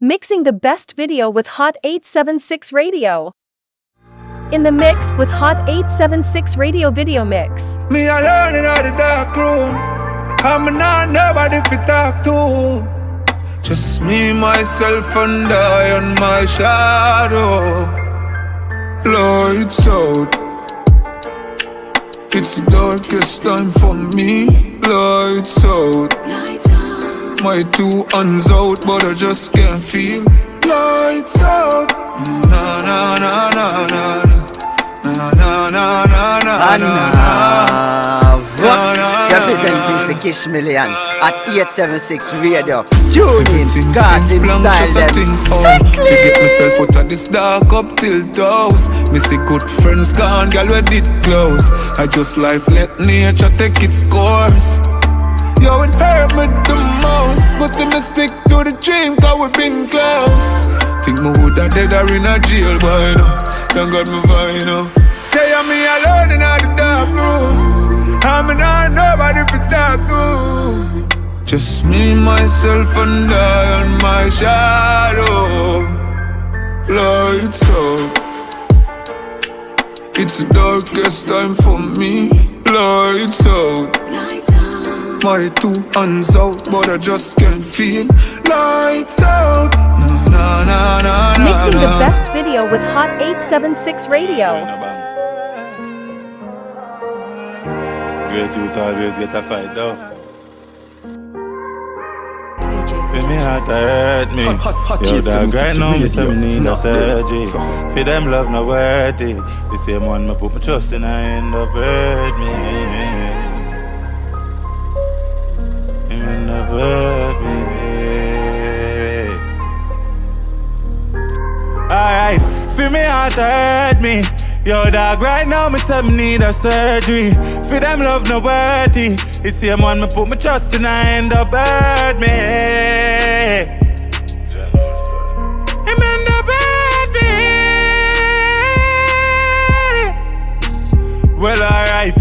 mixing the best video with HOT876 Radio. In the mix with HOT876 Radio Video Mix. Me a learning out the dark room. I'm not nobody fi talk to. Just me, myself and I and my shadow. Lights out. It's the darkest time for me. Lights out. My two hands out, but I just can't feel. Lights out. Na na na na na na na na na na na. Representing the Kish Million at 876 Radio. Tune in, God in style them. To get myself out of this dark up till douse. Me see good friends gone, girl we did close. I just life let nature take its course. Yo, it hurt me the most, but me stick to the dream, cause we been close. Think me woulda dead or in a jail by now. Thank God me fine now. Say I'm me alone in the dark room. I'm not nobody for talk to. Just me, myself and I and my shadow. Lights out. It's the darkest time for me. Lights out. My two hands out, but I just can't feel. Lights out. Na na na na. Mixing the best video with HOT876 Radio. Great youth always get a fight though. Feel me heart hurt me. Yo, dog, right now me say me need a surgery. Feel them love not worth it. The same one me put my trust in, I end up hurt me. End up hurt me. Alright, feel me heart hurt me. Yo, dog, right now me say me need a surgery. For them love no worthy. The same one me put my trust in, I end up hurt me. Him end up hurt me. Well, alright.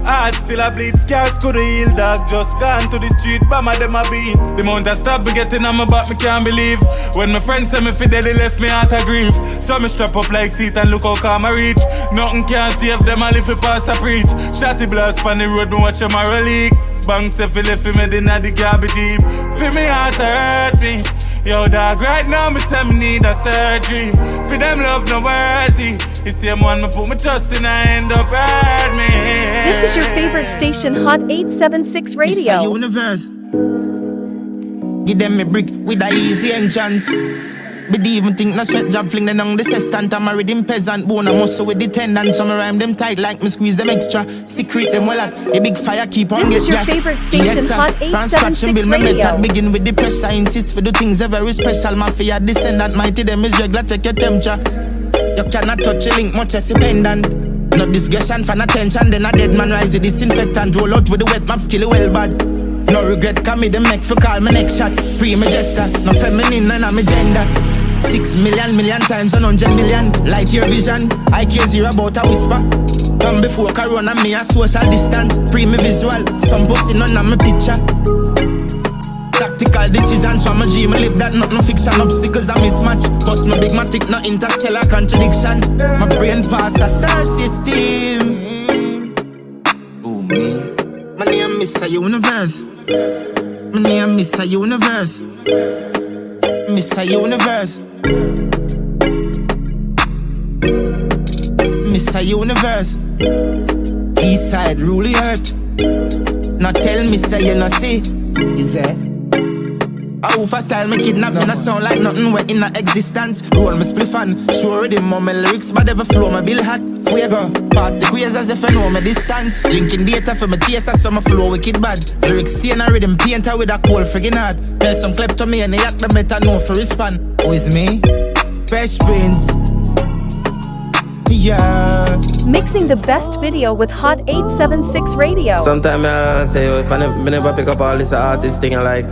Heart still a bleed, scars coulda heal, dog. Just gone to the street, bama them a beat. The amount of stab me getting on my back, me can't believe. When my friends say me fidelity left me heart a grief. So me strap up like seat and look how calm I reach. Nothing can save them all if we pass a preach. Shotty blast on the road, me watch them a leak. Bang say fi left me inna the garbage heap. Feel me heart hurt me. Yo, dog, right now me say me need a surgery. For them love no worthy. The same one me put my trust in, I end up hurt me. This is your favorite station, HOT876 Radio. It's a universe. Give them me brick with a easy entrance. But even think no sweat job fling them on the sestant. I'm a riddim peasant, bone a muscle with the tendon. Some rhyme them tight like me squeeze them extra. Secret them well at a big fire keep on. This is your favorite station, HOT876 Radio. Begin with the pressure, insist for the things are very special. Mafia descendant, mighty them is regular, take your temperature. You cannot touch a link much as a pendant. No discretion for attention, then a dead man rise the disinfectant. Roll out with the wet map, skill well bad. No regret, come me the make for call my next shot. Free my gesture, no feminine and I'm a gender. 6 million times 100 million. Light your vision, IQ zero about a whisper. Come before corona, me a social distance. Free me visual, some pussy none of my picture. Tactical decisions from a dream, I live that not no fiction. Obstacles a mismatch, bust no big matic, no interstellar contradiction. My brain pass a star system. Oh me, my name is a universe. My name is a universe. Mr. Universe. Mr. Universe. East side really hurt. Now tell me say you no see. Is there? How for style me kidnap me, no sound like nothing wet in a existence. Roll me spliff and show rhythm on my lyrics, but ever flow my bill hot. Fuego, pass the quiz as if I know my distance. Drinking data for my taste as some flow wicked bad. Lyrics stain and rhythm painter with a cold friggin' heart. Tell some clip to me and they act the better know for respond. Who is me? Fresh Prince. Yeah. Mixing the best video with HOT876 Radio. Sometimes I say, yo, if I never pick up all this artist thing, I like,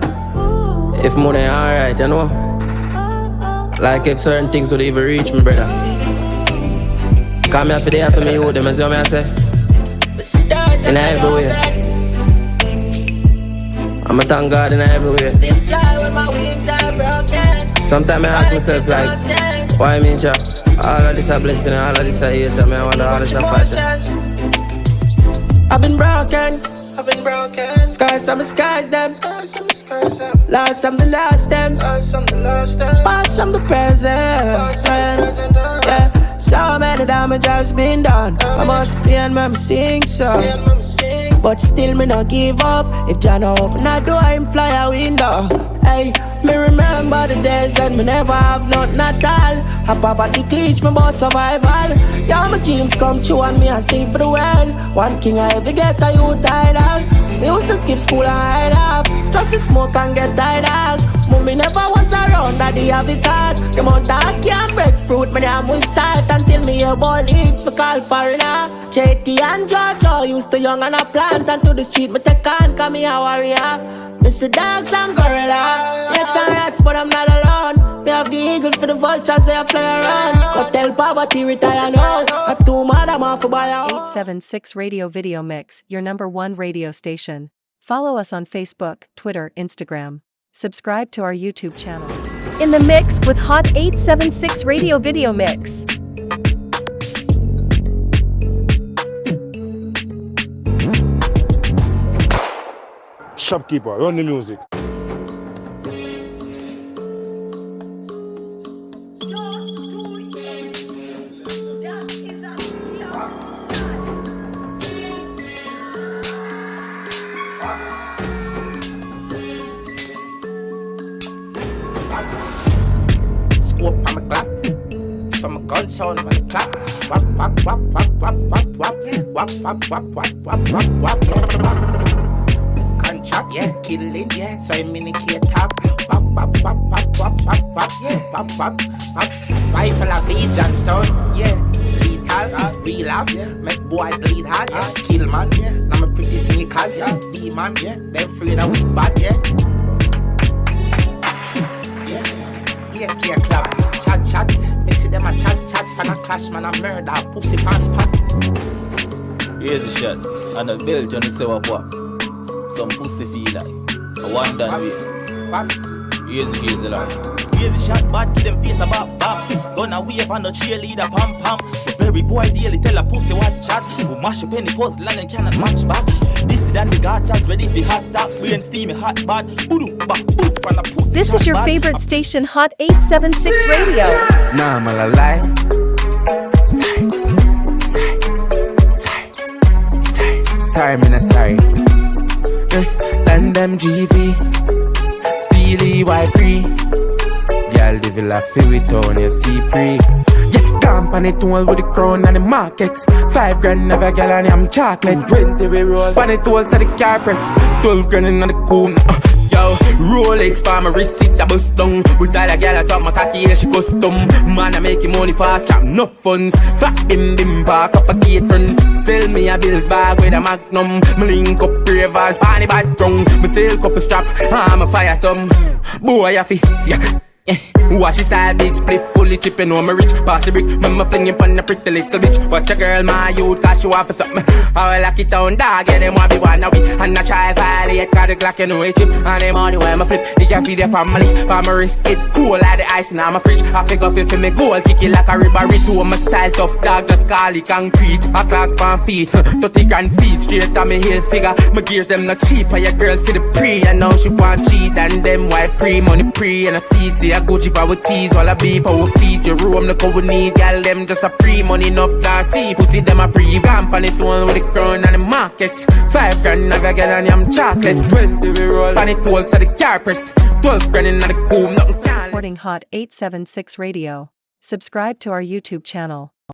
if money alright, you know? Like if certain things would even reach me, brother. Come here for the for me with them, as you know I say. In every way. I'm a thank God in every way. Sometimes I ask myself like, why me chop? All of this a blessing, all of this a hate, I wonder all this a fight. I've been broken. Skies, some skies them. Lost some the lost them. Past from the present. Yeah. So many damages been done. I must be and me sing so. But still me not give up. If John open a door, him fly a window. Hey, me remember the days when me never have nothing at all. A poverty teach me about survival. Yeah, my dreams come true and me I sing for the world. One king I ever get a youth idol. Me used to skip school and hide off. Just to smoke and get tired of. Mommy never was around, daddy have it hard. The amount I can't break fruit, me I'm with tight. Until me a ball eats for call foreigner. JT and Jojo used to young and a plant. And to the street me take on, cause me a warrior. Mr. Dogs and gorilla. Snakes and rats, but I'm not alone. Me have the eagles for the vultures, they fly around. Go tell poverty retire now. I too mad, I'm off for buy a 876 Radio Video Mix, your #1 radio station. Follow us on Facebook, Twitter, Instagram. Subscribe to our YouTube channel. In the mix with HOT876 Radio Video Mix. Shopkeeper, run the music. Scope on my clap. From a gun sound on the clap. Wap wap wap wap wap wap wap. Wap wap wap wap wap wap wap. Contract, yeah, killing, yeah. So I'm in the key top. Wap wap wap wap wap wap wap. Yeah, wap wap wap. Rifle of Vybz and stone, yeah. Lethal, real off, yeah. Make boy bleed hard, yeah. Kill man, yeah. Now me pretty sneakers, yeah. Demon, yeah. Them afraid of we bad, yeah. Yeah, can't clap, chat. Me see them a chat, fan a clash, man a murder, pussy pants pot. Here's a shot, and a belt on the sewer pop. Some pussy feel like a one done way. Here's the line. Here's the shot, bad, give them face a bop. Gonna wave and a cheerleader, pam. The very boy daily tell a pussy what chat. Who mash up any puzzle and cannot match back. This than the gotchas ready for hot top. We ain't steamy hot bad. This is your favorite station, HOT876 Radio. Nah, I'm a lie. Sorry, man, sorry. And them GV, Steely Y3. Girl, the villa fill with on your C3. Get company tool with the crown and the markets. 5 grand never girl and I'm chocolate. 20 we roll. Panny tools at the car press. 12 grand in the comb. Yo, Rolex for my wrist, it a bust down. We style a girl, I saw my cocky, yeah, she custom. Man, I make him money fast, trap no funds. Fat bim, park up a gate front. Sell me a bills bag with a magnum. Me link up ravers, panny bad tongue. Me sell couple strap, I'm a fire some. Boy, I feel, yeah. Watch his style, big split, fully chipping on my rich. Pass the brick, remember flinging on the pretty little bitch. Watch a girl, my youth, cause she want for something. I will lock it down, dog, yeah, them want be one a week. And I try violate, cause the Glock, you know it chip. And the money when I flip, it can feed their family. For my wrist, it's cool like the ice in my fridge. I figure if it me gold, kick it like a ribbery too. My style tough, dog, just call it concrete. A clocks pan feet, 30 grand feet, straight on me heel figure. My gears, them not cheap, and your girl see the pre. And now she want cheat, and them white pre, money pre. And I see it, see a Gucci power tees, while I be power feet. Your room, look how we need, girl, them just a pre. Money enough to see, pussy them a free. Ramp on it one with the crown and the markets. 5 grand, I got girl and I'm chocolate. 20 we roll, on it tools at the car press. 12 grand in the comb, nothing can. Supporting HOT876 Radio. Subscribe to our YouTube channel.